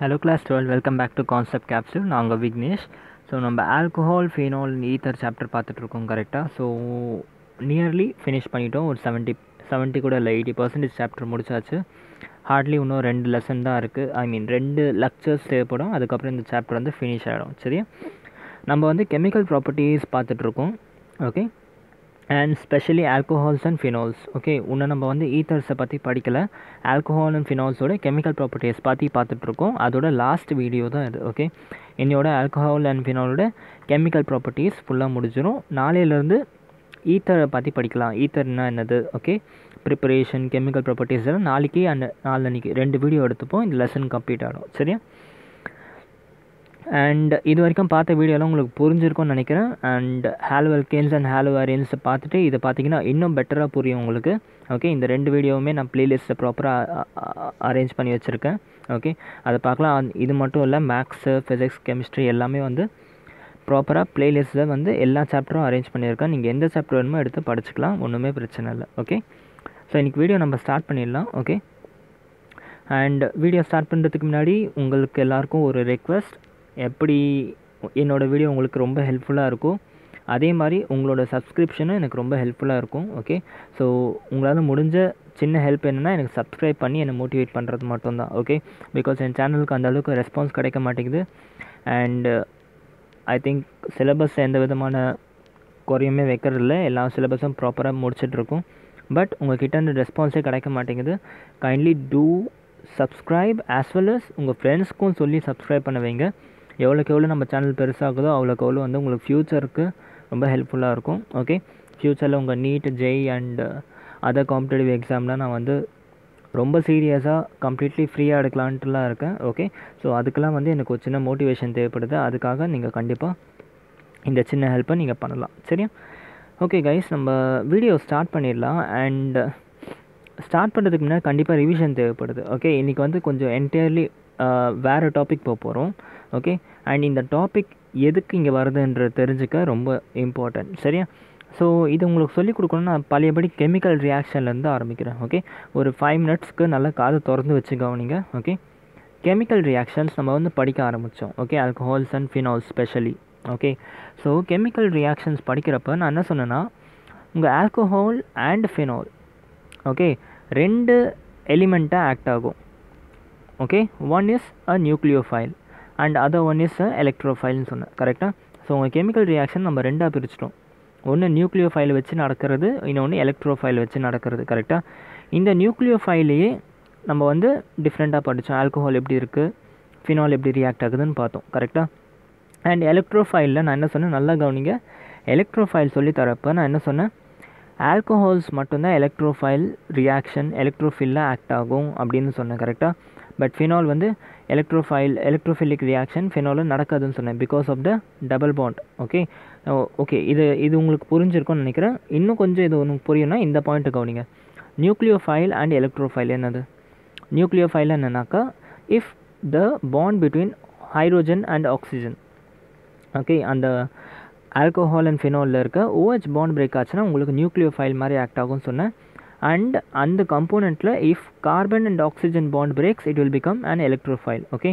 Hello class 12, welcome back to Concept Capsule. நான் உங்கள் Vignesh. So நம்ம ஆல்கஹால் ஃபீனால் ஈத்தர் சாப்டர் பார்த்துட்ருக்கோம் கரெக்டாக. ஸோ நியர்லி ஃபினிஷ் பண்ணிட்டோம். ஒரு 70 கூட இல்லை 80% சாப்டர் முடிச்சாச்சு. ஹார்ட்லி இன்னும் 2 லெசன் தான் இருக்குது. ஐ மீன் 2 லெக்சர்ஸ் தேவைப்படும். அதுக்கப்புறம் இந்த சாப்டர் வந்து ஃபினிஷ் ஆகிடும். சரியா, நம்ம வந்து கெமிக்கல் ப்ராப்பர்ட்டிஸ் பார்த்துட்ருக்கோம். Okay, and specially alcohols and phenols. Okay, இன்னும் நம்ம வந்து ஈத்தர்ஸை பற்றி படிக்கலை. ஆல்கஹால் அண்ட் ஃபினால்ஸோட கெமிக்கல் ப்ராப்பர்ட்டிஸ் பற்றி பார்த்துட்ருக்கோம். அதோட லாஸ்ட் வீடியோ தான் இது. ஓகே, என்னோட ஆல்கஹால் அண்ட் ஃபினாலோட கெமிக்கல் ப்ராப்பர்ட்டிஸ் ஃபுல்லாக முடிஞ்சிடும். நாளையிலேருந்து ஈத்தரை பற்றி படிக்கலாம். ஈத்தர்னா என்னது, ஓகே, ப்ரிப்பரேஷன், கெமிக்கல் ப்ராப்பர்ட்டிஸ் எல்லாம் நாளைக்கு அண்ட் நாளன்னைக்கு 2 வீடியோ எடுத்துப்போம். இந்த லெசன் கம்ப்ளீட் ஆகிடும். சரியா, அண்ட் இது வரைக்கும் பார்த்த வீடியோலாம் உங்களுக்கு புரிஞ்சிருக்கும்னு நினைக்கிறேன். அண்ட் ஹாலோஅல்கேன்ஸ் அண்ட் ஹாலோஅரேன்ஸை பார்த்துட்டு இதை பார்த்தீங்கன்னா இன்னும் பெட்டராக புரியும் உங்களுக்கு. ஓகே, இந்த 2 வீடியோவுமே நான் ப்ளேலிஸ்ட்டை ப்ராப்பராக அரேஞ்ச் பண்ணி வச்சுருக்கேன். ஓகே, அதை பார்க்கலாம். இது மட்டும் இல்லை, மேக்ஸு, ஃபிசிக்ஸ், கெமிஸ்ட்ரி எல்லாமே வந்து ப்ராப்பராக ப்ளேலிஸ்ட்டில் வந்து எல்லா சாப்டரும் அரேஞ்ச் பண்ணியிருக்கேன். நீங்கள் எந்த சாப்டர் வேணுமோ எடுத்து படிச்சுக்கலாம், ஒன்றுமே பிரச்சனை இல்லை. ஓகே, ஸோ இன்றைக்கி வீடியோ நம்ம ஸ்டார்ட் பண்ணிடலாம். ஓகே, அண்ட் வீடியோ ஸ்டார்ட் பண்ணுறதுக்கு முன்னாடி உங்களுக்கு எல்லாேருக்கும் ஒரு ரெக்வெஸ்ட். எப்படி என்னோடய வீடியோ உங்களுக்கு ரொம்ப ஹெல்ப்ஃபுல்லாக இருக்கும், அதே மாதிரி உங்களோட சப்ஸ்கிரிப்ஷனும் எனக்கு ரொம்ப ஹெல்ப்ஃபுல்லாக இருக்கும். ஓகே, ஸோ உங்களால் முடிஞ்ச சின்ன ஹெல்ப் என்னென்னா எனக்கு சப்ஸ்கிரைப் பண்ணி என்னை மோட்டிவேட் பண்ணுறது மட்டும்தான். ஓகே, பிகாஸ் என் சேனலுக்கு அந்த அளவுக்கு ரெஸ்பான்ஸ் கிடைக்க மாட்டேங்குது. அண்ட் ஐ திங்க் சிலபஸ் எந்த விதமான குறையுமே வைக்கிறதில்ல, எல்லா சிலபஸும் ப்ராப்பராக முடிச்சிட்ருக்கோம். பட் உங்கள் கிட்டேருந்து ரெஸ்பான்ஸே கிடைக்க மாட்டேங்குது. Kindly do subscribe as well as உங்கள் ஃப்ரெண்ட்ஸ்க்கும் சொல்லி சப்ஸ்கிரைப் பண்ண வைங்க. எவ்வளோக்கு எவ்வளோ நம்ம சேனல் பெருசாகுதோ அவ்வளோக்கு எவ்வளோ வந்து உங்களுக்கு ஃப்யூச்சருக்கு ரொம்ப ஹெல்ப்ஃபுல்லாக இருக்கும். ஓகே, ஃப்யூச்சரில் உங்கள் NEET, JEE and other competitive எக்ஸாம்லாம் நான் வந்து ரொம்ப சீரியஸாக கம்ப்ளீட்லி ஃப்ரீயாக எடுக்கலான்ட்டுலாம் இருக்கேன். ஓகே, ஸோ அதுக்கெலாம் வந்து எனக்கு ஒரு சின்ன மோட்டிவேஷன் தேவைப்படுது. அதுக்காக நீங்கள் கண்டிப்பாக இந்த சின்ன ஹெல்ப்பை நீங்கள் பண்ணலாம். சரியா, ஓகே கைஸ், நம்ம வீடியோ ஸ்டார்ட் பண்ணிடலாம். அண்ட் ஸ்டார்ட் பண்ணுறதுக்கு முன்னாடி கண்டிப்பாக ரிவிஷன் தேவைப்படுது. ஓகே, இன்றைக்கி வந்து கொஞ்சம் என்டையர்லி வேறு டாபிக் போக போகிறோம். ஓகே, அண்ட் இந்த டாபிக் எதுக்கு இங்கே வருதுன்ற தெரிஞ்சுக்க ரொம்ப இம்பார்ட்டன்ட். சரியா, ஸோ இது உங்களுக்கு சொல்லிக் கொடுக்கணும்னா பழையபடி கெமிக்கல் ரியாக்ஷன்லேருந்து ஆரம்பிக்கிறேன். ஓகே, ஒரு 5 மினிட்ஸ்க்கு நல்லா காது திறந்து வச்சு கவனிங்க. ஓகே, கெமிக்கல் ரியாக்ஷன்ஸ் நம்ம வந்து படிக்க ஆரம்பித்தோம். Okay, alcohols and phenols specially. Okay, so chemical reactions படிக்கிறப்ப நான் என்ன சொன்னேன்னா, உங்கள் ஆல்கஹால் அண்ட் ஃபினால் ஓகே 2 எலிமெண்ட்டாக ஆக்ட் ஆகும். Okay, one is a nucleophile and other one is a எலக்ட்ரோஃபைல்னு சொன்னேன். கரெக்டாக, ஸோ உங்கள் கெமிக்கல் ரியாக்ஷன் நம்ம 2ஆக பிரிச்சிட்டோம். ஒன்று நியூக்ளியோஃபைல் வச்சு நடக்கிறது, இன்னொன்று எலக்ட்ரோஃபைல் வச்சு நடக்கிறது. கரெக்டாக, இந்த நியூக்ளியோஃபைலையே நம்ம வந்து டிஃப்ரெண்ட்டாக படித்தோம். ஆல்கஹால் எப்படி இருக்குது, ஃபினால் எப்படி ரியாக்ட் ஆகுதுன்னு பார்த்தோம். கரெக்டாக, அண்ட் எலக்ட்ரோஃபைலில் நான் என்ன சொன்னேன், நல்லா கவனிங்க. எலக்ட்ரோஃபைல் சொல்லி தரப்போ நான் என்ன சொன்னேன், ஆல்கஹால்ஸ் மட்டும்தான் எலக்ட்ரோஃபைல் ரியாக்ஷன் எலக்ட்ரோஃபில்ல ஆக்ட் ஆகும் அப்படின்னு சொன்னேன். கரெக்டாக, பட் ஃபினால் வந்து எலக்ட்ரோஃபிலிக் ரியாக்ஷன் ஃபினாலும் நடக்காதுன்னு சொன்னேன், because of the double bond. Okay okay, இது உங்களுக்கு புரிஞ்சிருக்கும்னு நினைக்கிறேன். இன்னும் கொஞ்சம் இது ஒன்று புரியும்னா இந்த பாயிண்ட்டு கவனிங்க. நியூக்ளியோஃபைல் அண்ட் எலக்ட்ரோஃபைல் என்னது? நியூக்ளியோஃபைல் என்னன்னாக்கா, if the bond between hydrogen and oxygen, okay, அந்த ஆல்கஹால் அண்ட் ஃபினாலில் இருக்க OH பாண்ட் பிரேக் ஆச்சுன்னா உங்களுக்கு நியூக்ளியோஃபைல் மாதிரி ஆக்ட் ஆகும்னு சொன்னேன். அண்ட் அந்த கம்போனண்ட்டில் if carbon and oxygen bond breaks it will become an electrophile. Okay,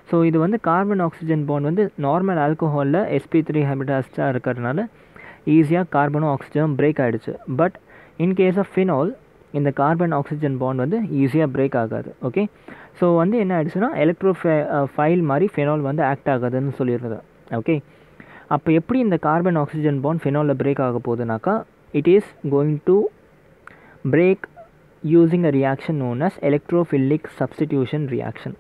so இது வந்து கார்பன் ஆக்சிஜன் பாண்ட் வந்து நார்மல் ஆல்கஹாலில் sp3 ஹைபிரிடாஸ்டாக இருக்கிறதுனால ஈஸியாக கார்பனும் ஆக்சிஜனும் பிரேக் ஆகிடுச்சு. But in case of phenol இந்த கார்பன் ஆக்சிஜன் பாண்ட் வந்து ஈஸியாக பிரேக் ஆகாது. ஓகே, ஸோ வந்து என்ன ஆகிடுச்சுன்னா எலக்ட்ரோஃபைல் மாதிரி ஃபினால் வந்து ஆக்ட் ஆகாதுன்னு சொல்லிடுறது. ஓகே, அப்போ எப்படி இந்த கார்பன் ஆக்சிஜன் பாண்ட் ஃபினாலில் பிரேக் ஆக போகுதுனாக்கா, it is going to break using a reaction known as electrophilic substitution reaction.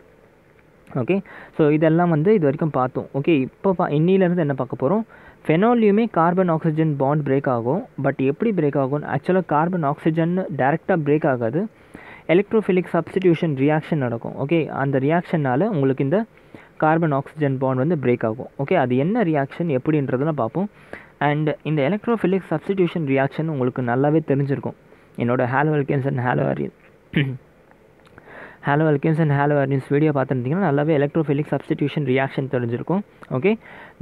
Okay, so இதெல்லாம் வந்து இது வரைக்கும் பார்த்தோம். ஓகே, இப்போ இன்னிலேருந்து என்ன பார்க்க போகிறோம், ஃபெனால்லையுமே கார்பன் ஆக்சிஜன் பாண்ட் பிரேக் ஆகும். பட் எப்படி பிரேக் ஆகும், ஆக்சுவலாக கார்பன் ஆக்சிஜன் டைரெக்டாக பிரேக் ஆகாது, எலக்ட்ரோஃபிலிக் சப்ஸ்டிடியூஷன் ரியாக்ஷன் நடக்கும். ஓகே, அந்த ரியாக்ஷனால் உங்களுக்கு இந்த கார்பன் ஆக்சிஜன் பாண்ட் வந்து பிரேக் ஆகும். ஓகே, அது என்ன ரியாக்ஷன் எப்படின்றதெல்லாம் பார்ப்போம். அண்ட் இந்த எலக்ட்ரோஃபிலிக் சப்ஸ்டிடியூஷன் ரியாக்ஷன் உங்களுக்கு நல்லாவே தெரிஞ்சிருக்கும். என்னோட ஹாலோஅல்கேன்ஸ் அண்ட் ஹாலோஅரேன்ஸ் வீடியோ பார்த்துருந்தீங்கன்னா நல்லாவே எலக்ட்ரோஃபிலிக் சப்ஸ்டிடியூஷன் ரியாக்ஷன் தெரிஞ்சிருக்கும். Okay,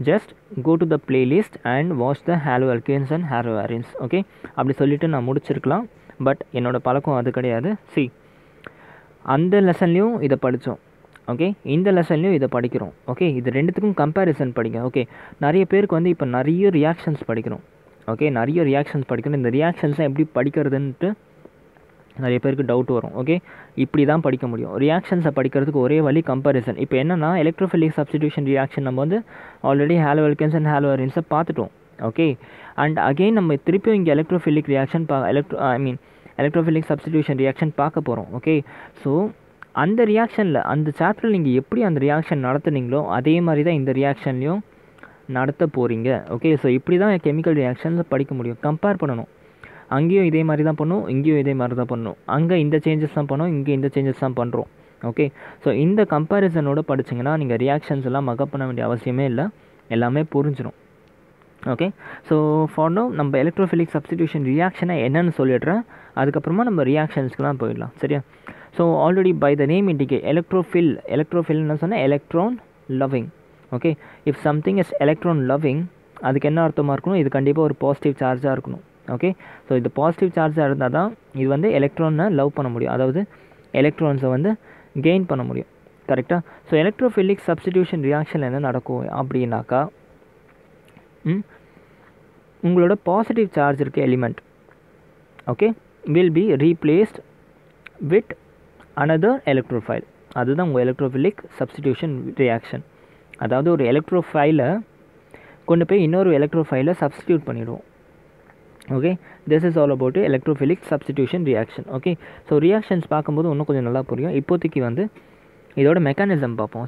just go to the playlist and watch the haloalkanes and haloarenes. Okay, அப்படி சொல்லிவிட்டு நான் முடிச்சிருக்கலாம். பட் என்னோடய பழக்கம் அது கிடையாது. அந்த லெசன்லேயும் இதை படித்தோம். ஓகே, இந்த லெசன்லையும் இதை படிக்கிறோம். ஓகே, இது ரெண்டுத்துக்கும் கம்பேரிசன் படிங்க. ஓகே, நிறைய பேருக்கு வந்து இப்போ நிறைய ரியாக்ஷன்ஸ் படிக்கிறோம். ஓகே, நிறைய ரியாக்ஷன்ஸ் படிக்கணும். இந்த ரியாக்ஷன்ஸை எப்படி படிக்கிறதுன்ட்டு நிறைய பேருக்கு டவுட் வரும். ஓகே, இப்படி தான் படிக்க முடியும். ரியாக்ஷன்ஸை படிக்கிறதுக்கு ஒரே வழி கம்பேரிசன். இப்போ என்னென்னா எலக்ட்ரோஃபிலிக் சப்ஸ்டிடியூஷன் ரியாக்ஷன் நம்ம வந்து ஆல்ரெடி ஹாலோஆல்கேன்ஸ் அண்ட் ஹாலோஆரின்ஸை பார்த்துட்டோம். ஓகே, அண்ட் அகெயின் நம்ம திருப்பியும் இங்கே electrophilic reaction electrophilic substitution reaction பார்க்க போகிறோம். ஓகே, ஸோ அந்த ரியாக்ஷனில் அந்த சாப்டரில் நீங்கள் எப்படி அந்த ரியாக்ஷன் நடத்துனீங்களோ அதே மாதிரி தான் இந்த ரியாக்ஷன்லையும் நடத்த போகிறீங்க. ஓகே, ஸோ இப்படி தான் கெமிக்கல் ரியாக்ஷனில் படிக்க முடியும். கம்பேர் பண்ணணும். அங்கேயும் இதே மாதிரி தான் பண்ணும், இங்கேயும் இதே மாதிரி தான் பண்ணணும். அங்கே இந்த சேஞ்சஸ் தான் பண்ணோம், இங்கே இந்த சேஞ்சஸ் தான் பண்ணுறோம். ஓகே, ஸோ இந்த கம்பேரிசனோடு படிச்சிங்கன்னா நீங்கள் ரியாக்ஷன்ஸ் எல்லாம் மக்கப் பண்ண வேண்டிய அவசியமே இல்லை, எல்லாமே புரிஞ்சிடும். ஓகே, ஸோ ஃபார் நோ நம்ம எலக்ட்ரோஃபிலிக் சப்ஸ்டிடியூஷன் ரியாக்ஷனை என்னென்னு சொல்லிடுறேன். அதுக்கப்புறமா நம்ம ரியாக்ஷன்ஸ்க்குலாம் போயிடலாம். சரியா? So already by the name indicate எலக்ட்ரோஃபில்னு சொன்னால் electron loving. Okay, if something is electron loving அதுக்கு என்ன அர்த்தமாக இருக்கணும்? இது கண்டிப்பாக ஒரு பாசிட்டிவ் சார்ஜாக இருக்கணும். ஓகே, ஸோ இது பாசிட்டிவ் சார்ஜாக இருந்தால் தான் இது வந்து எலக்ட்ரானை லவ் பண்ண முடியும், அதாவது எலக்ட்ரான்ஸை வந்து கெயின் பண்ண முடியும். கரெக்டாக? ஸோ எலக்ட்ரோஃபிலிக் சப்ஸ்டிடியூஷன் ரியாக்ஷன் என்ன நடக்கும் அப்படின்னாக்கா, உங்களோட பாசிட்டிவ் சார்ஜ் இருக்க element okay will be replaced with another electrophile. அதுதான் உங்கள் எலக்ட்ரோஃபிலிக் சப்ஸ்டிடியூஷன் ரியாக்ஷன். அதாவது ஒரு எலக்ட்ரோஃபைலை கொண்டு போய் இன்னொரு எலக்ட்ரோஃபைலை சப்ஸ்டிடியூட் பண்ணிவிடுவோம். Okay, this is all about electrophilic substitution reaction. Okay, so reactions பார்க்கும்போது இன்னும் கொஞ்சம் நல்லா புரியும். இப்போதைக்கு வந்து இதோட மெக்கானிசம் பார்ப்போம்.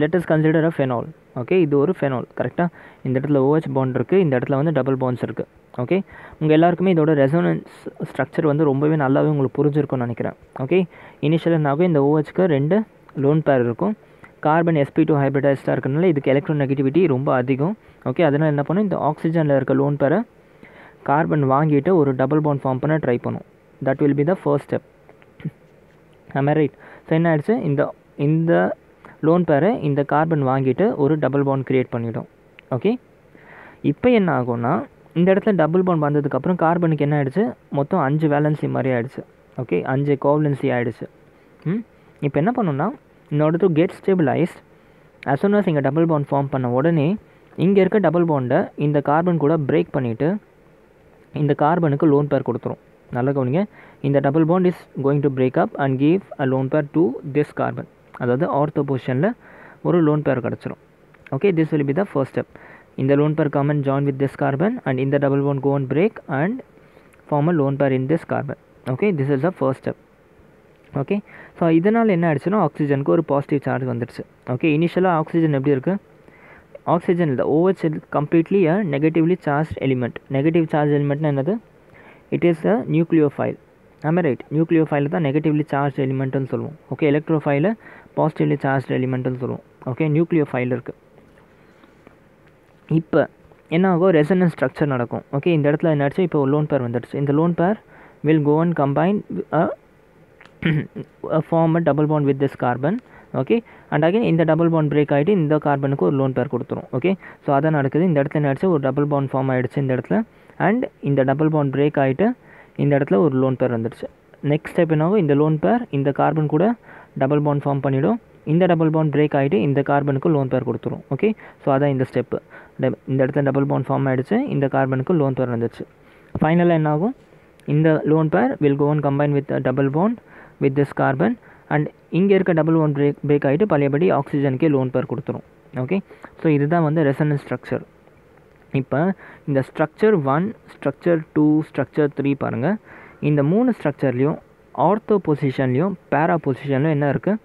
let us consider a phenol. Okay, இது ஒரு ஃபெனால். கரெக்டாக? இந்த இடத்துல OH பாண்ட் இருக்குது, இந்த இடத்துல வந்து டபுள் பாண்ட்ஸ் இருக்குது. ஓகே, உங்கள் எல்லாருக்குமே இதோட ரெசோனன்ஸ் ஸ்ட்ரக்சர் வந்து ரொம்பவே நல்லாவே உங்களுக்கு புரிஞ்சிருக்கும்னு நினைக்கிறேன். ஓகே, இனிஷியலாக நாங்கள் இந்த OHக்கு 2 லோன் பேர் இருக்கும். கார்பன் sp2 ஹைப்ரிடைஸ்டாக இருக்கிறதுனால இதுக்கு எலக்ட்ரான் நெகட்டிவிட்டி ரொம்ப அதிகம். ஓகே, அதனால் என்ன பண்ணும், இந்த ஆக்சிஜனில் இருக்க லோன் பேரை கார்பன் வாங்கிட்டு ஒரு டபுள் பாண்ட் ஃபார்ம் பண்ண ட்ரை பண்ணும். That will be the first step. ஆமாம், ரைட்? ஸோ என்ன ஆயிடுச்சு, இந்த லோன் பேரை இந்த கார்பன் வாங்கிட்டு ஒரு டபுள் பாண்ட் க்ரியேட் பண்ணிவிடும். ஓகே, இப்போ என்ன ஆகும்னா இந்த இடத்துல டபுள் பாண்ட் வந்ததுக்கப்புறம் கார்பனுக்கு என்ன ஆகிடுச்சு, மொத்தம் 5 வேலன்சி மாதிரி ஆகிடுச்சு. ஓகே, 5 கோவலன்சி ஆகிடுச்சு. இப்போ என்ன பண்ணணும்னா, in order to get stabilized, as soon as இங்கே டபுள் பாண்ட் ஃபார்ம் பண்ண உடனே இங்கே இருக்க டபுள் பாண்டை இந்த கார்பன் கூட பிரேக் பண்ணிவிட்டு இந்த கார்பனுக்கு லோன் பேர் கொடுத்துரும். நல்லா கவனிங்க, இந்த double bond is going to break up and give a lone pair to this carbon. அதாவது ஆர்த்தோ பொசிஷனில் ஒரு லோன் பேர் கிடச்சிரும். Okay, this will be the first step. இந்த lone pair come and join with this carbon and in the double bond go and break and form a lone pair in this carbon. Okay, this is the first step. Okay, so இதனால் என்ன ஆயிடுச்சுன்னா ஆக்சிஜனுக்கு ஒரு positive charge வந்துடுச்சு. Okay, இனிஷியலாக oxygen எப்படி இருக்குது, oxygen இல்லை, OH is completely a negatively charged element. Negative charge எலிமெண்ட்னா என்னது, இட் இஸ் அ நியூக்ளியோஃபைல். ஆமாம், ரைட்? நியூக்ளியோஃபைல் தான் நெகட்டிவ்லி சார்ஜ் எலிமெண்ட்டுன்னு சொல்லுவோம். ஓகே, எலக்ட்ரோஃபைலை பாசிட்டிவ்லி சார்ஜ் எலிமெண்ட்டுன்னு சொல்லுவோம். ஓகே, நியூக்ளியோஃபைல் இருக்குது. இப்போ என்ன ஆகும், ரெசனன்ஸ் ஸ்ட்ரக்சர் நடக்கும். ஓகே, இந்த இடத்துல என்ன ஆச்சு, இப்போ லோன் பேர் வந்துடுச்சு. இந்த lone pair will go and combine form a double bond with this carbon. Okay, and again இந்த டபுள் பாண்ட் பிரேக் ஆகிட்டு இந்த கார்பனுக்கு ஒரு லோன் பேர் கொடுத்துரும். ஓகே, ஸோ அதான் நடக்குது. இந்த இடத்துல என்ன ஆச்சு, ஒரு டபுள் பாண்ட் ஃபார்ம் ஆகிடுச்சு இந்த இடத்துல, அண்ட் இந்த டபுள் பாண்ட் பிரேக் ஆகிட்டு இந்த இடத்துல ஒரு லோன் பேர் வந்துடுச்சு. நெக்ஸ்ட் ஸ்டெப் என்ன ஆகும், இந்த லோன் பேர் இந்த கார்பன் கூட டபுள் பாண்ட் ஃபார்ம் பண்ணிவிடும். இந்த டபுள் பாண்ட் பிரேக் ஆகிட்டு இந்த கார்பனுக்கு லோன் பேர் கொடுத்துரும். ஓகே, ஸோ அதான் இந்த ஸ்டெப்பு. இந்த இடத்துல டபுள் பாண்ட் ஃபார்ம் ஆகிடுச்சு, இந்த கார்பனுக்கு லோன் பேர் வந்துடுச்சு. ஃபைனலாக என்ன ஆகும், இந்த lone pair will go and combine with double bond with this carbon and இங்கே இருக்க டபுள் பாண்ட் பிரேக் ஆகிட்டு பழையபடி ஆக்சிஜனுக்கே லோன் பேர் கொடுத்துரும். ஓகே, ஸோ இதுதான் வந்து ரெசனன்ஸ் ஸ்ட்ரக்சர். இப்போ இந்த ஸ்ட்ரக்சர் 1, ஸ்ட்ரக்சர் 2, ஸ்ட்ரக்சர் 3 பாருங்கள். இந்த 3 ஸ்ட்ரக்சர்லேயும் ஆர்த்தோ பொசிஷன்லேயும் பேரா பொசிஷன்லையும் என்ன இருக்குது,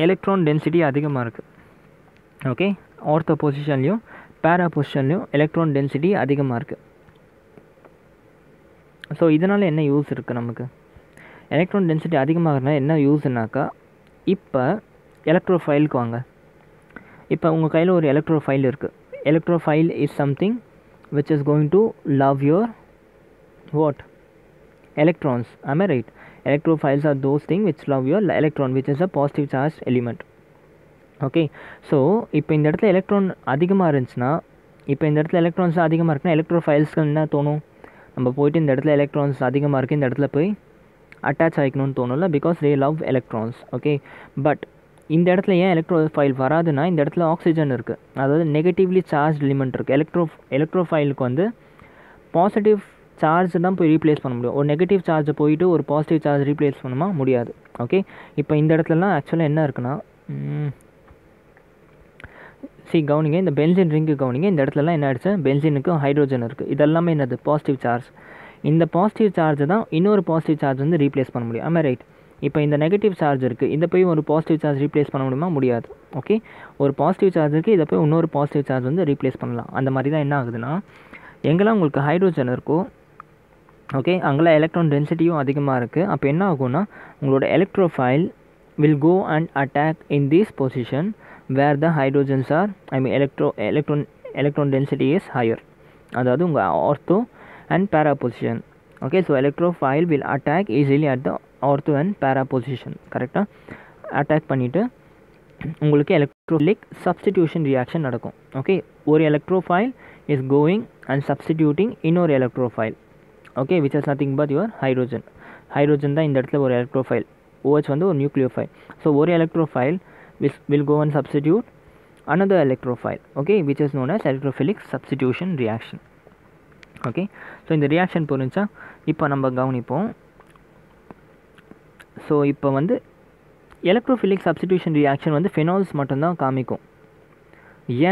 எலக்ட்ரான் டென்சிட்டி அதிகமாக இருக்குது. ஓகே, ஆர்த்தோ பொசிஷன்லையும் பேரா பொசிஷன்லையும் எலக்ட்ரான் டென்சிட்டி அதிகமாக இருக்குது. ஸோ இதனால் என்ன யூஸ் இருக்குது நமக்கு, எலக்ட்ரான் டென்சிட்டி அதிகமாகறதுனால என்ன யூஸ்னாக்கா, இப்போ எலக்ட்ரோஃபைலுக்கு வாங்க. இப்போ உங்கள் கையில் ஒரு எலக்ட்ரோஃபைல் இருக்குது. Electrophile is something which is going to love your what, electrons. Am I right? Electrophiles are those things which love your electron, which is a positive charged element. Okay, so இப்போ இந்த இடத்துல electron அதிகமாக இருந்துச்சுன்னா, இப்போ இந்த இடத்துல electrons அதிகமாக இருக்குன்னா எலக்ட்ரோஃபைல்ஸ்க்கு என்ன தோணும், நம்ம போயிட்டு இந்த இடத்துல எலக்ட்ரான்ஸ் அதிகமாக இருக்குது, இந்த இடத்துல போய் அட்டாச் ஆகிக்கணும்னு தோணும்ல, because they love electrons. Okay, but இந்த இடத்துல ஏன் எலக்ட்ரோஃபைல் வராதுன்னா, இந்த இடத்துல ஆக்சிஜன் இருக்குது, அதாவது நெகட்டிவ்லி சார்ஜ் எலிமெண்ட் இருக்குது. எலக்ட்ரோஃபைலுக்கு வந்து பாசிட்டிவ் சார்ஜ் தான் போய் ரீப்ளேஸ் பண்ண முடியும். ஒரு நெகட்டிவ் சார்ஜை போயிட்டு ஒரு பாசிட்டிவ் சார்ஜ் ரீப்ளேஸ் பண்ணுமா முடியாது. ஓகே, இப்போ இந்த இடத்துலலாம் ஆக்சுவலாக என்ன இருக்குன்னா, கவனிங்க, இந்த பென்சின் ரிங்கு கவனிங்க, இந்த இடத்துலலாம் என்ன ஆயிடுச்சு, பென்சினுக்கு ஹைட்ரோஜன் இருக்குது, இதெல்லாமே என்னது பாசிட்டிவ் சார்ஜ். இந்த பாசிட்டிவ் சார்ஜை தான் இன்னொரு பாசிட்டிவ் சார்ஜ் வந்து ரீப்ளேஸ் பண்ண முடியும். ஆமாம், ரைட். இப்போ இந்த நெகட்டிவ் சார்ஜ் இருக்குது, இதை போய் ஒரு பாசிட்டிவ் சார்ஜ் ரீப்ளேஸ் பண்ண முடியுமா, முடியாது. ஓகே, ஒரு பாசிட்டிவ் சார்ஜ் இருக்குது, இதை போய் இன்னொரு பாசிட்டிவ் சார்ஜ் வந்து ரீப்ளேஸ் பண்ணலாம். அந்த மாதிரி தான் என்ன ஆகுதுன்னா, எங்கெல்லாம் உங்களுக்கு ஹைட்ரோஜன் இருக்கோ, ஓகே, அங்கெல்லாம் எலக்ட்ரான் டென்சிட்டியும் அதிகமாக இருக்குது. அப்போ என்ன ஆகும்னா, உங்களோட electrophile will go and attack in this position where the hydrogens are, electron density is higher, அதாவது உங்கள் ortho and para position. Okay, so electrophile will attack easily at the ortho and para position. கரெக்டாக attack பண்ணிவிட்டு உங்களுக்கு electrophilic substitution reaction நடக்கும். Okay, ஒரு electrophile is going and substituting இன்னொரு electrophile. Okay, which is nothing but your hydrogen தான் இந்த இடத்துல ஒரு எலக்ட்ரோஃபைல். OH வந்து ஒரு நியூக்ளியோஃபைல். ஸோ ஒரு electrophile will go and substitute another electrophile, okay, which is known as electrophilic substitution reaction. Okay, so இந்த reaction புரிஞ்சா இப்போ நம்ம கவனிப்போம். ஸோ இப்போ வந்து எலக்ட்ரோஃபிலிக் சப்ஸ்டிடியூஷன் ரியாக்ஷன் வந்து ஃபெனால்ஸ் மட்டும்தான் காமிக்கும்.